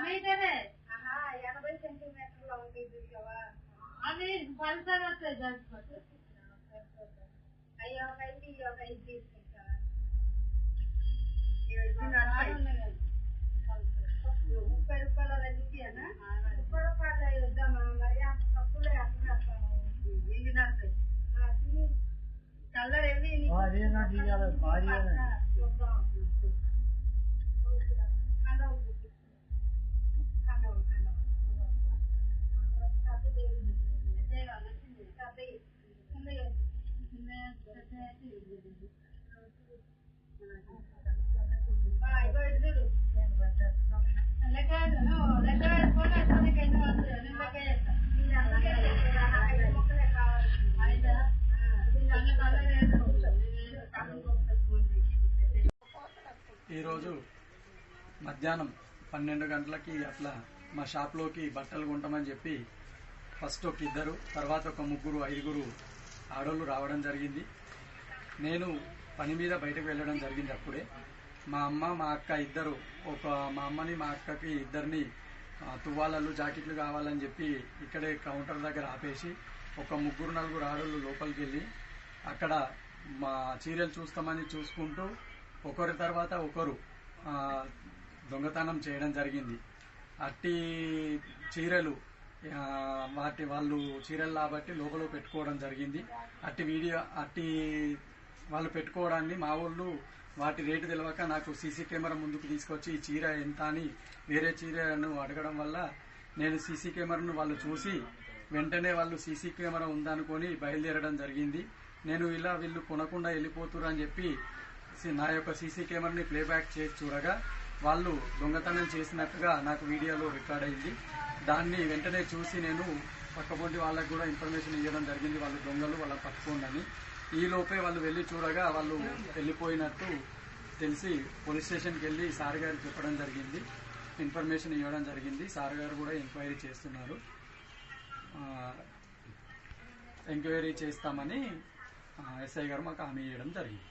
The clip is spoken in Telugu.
మీటరే 80 సెంటీమీటర్ల ఉంటుంది అవి పల్సర్ వస్తాయి జరుపుకోవచ్చు. అయ్యో ఒక 5 తీసుకుంటా 30 రూపాయల చూపియనా 30 రూపాయలు వద్దామా మరి అంత తక్కువలో కలర్ ఏమి ఈరోజు మధ్యాహ్నం 12 గంటలకి అట్లా మా షాప్లోకి బట్టలు కొంటామని చెప్పి ఫస్ట్ ఒక 2, తర్వాత ఒక 3, 5 ఆడోళ్ళు రావడం జరిగింది. నేను పని మీద బయటకు వెళ్ళడం జరిగింది. అప్పుడే మా అమ్మ మా అక్క ఇద్దరు మా అమ్మని మా అక్కకి ఇద్దరిని తువ్వాలలు జాకెట్లు కావాలని చెప్పి ఇక్కడే కౌంటర్ దగ్గర ఆపేసి ఒక 3, 4 ఆడోళ్ళు లోపలికి వెళ్ళి అక్కడ మా చీరలు చూస్తామని చూసుకుంటూ ఒకరి తర్వాత ఒకరు దొంగతనం చేయడం జరిగింది. అట్టి చీరలు వాళ్ళు చీరలు కాబట్టి లోపల పెట్టుకోవడం జరిగింది. అట్టి వాళ్ళు పెట్టుకోవడాన్ని మా వాళ్ళు వాటి రేటు తెలియక నాకు సీసీ కెమెరా ముందుకు తీసుకొచ్చి ఈ చీర ఎంత అని వేరే చీరను అడగడం వల్ల నేను సీసీ కెమెరాను వాళ్ళు చూసి వెంటనే వాళ్ళు సీసీ కెమెరా ఉందనుకొని బయలుదేరడం జరిగింది. నేను వీళ్ళు కొనకుండా వెళ్ళిపోతున్నారు అని చెప్పి నా యొక్క సీసీ కెమెరాని ప్లేబ్యాక్ చేసి చూడగా వాళ్ళు దొంగతనం చేసినట్టుగా నాకు వీడియోలో రికార్డ్ అయింది. దాన్ని వెంటనే చూసి నేను పక్కపొంటి వాళ్ళకు కూడా ఇన్ఫర్మేషన్ ఇవ్వడం జరిగింది, వాళ్ళు దొంగలు వాళ్ళని పట్టుకోండి. ఈ లోపే వాళ్ళు వెళ్ళి చూడగా వాళ్ళు వెళ్ళిపోయినట్టు తెలిసి పోలీస్ స్టేషన్కి వెళ్ళి సార్ గారు చెప్పడం జరిగింది, ఇన్ఫర్మేషన్ ఇవ్వడం జరిగింది. సార్ గారు కూడా ఎంక్వైరీ చేస్తున్నారు. ఎంక్వైరీ చేస్తామని ఎస్ఐ గారు మాకు హామీ ఇవ్వడం జరిగింది.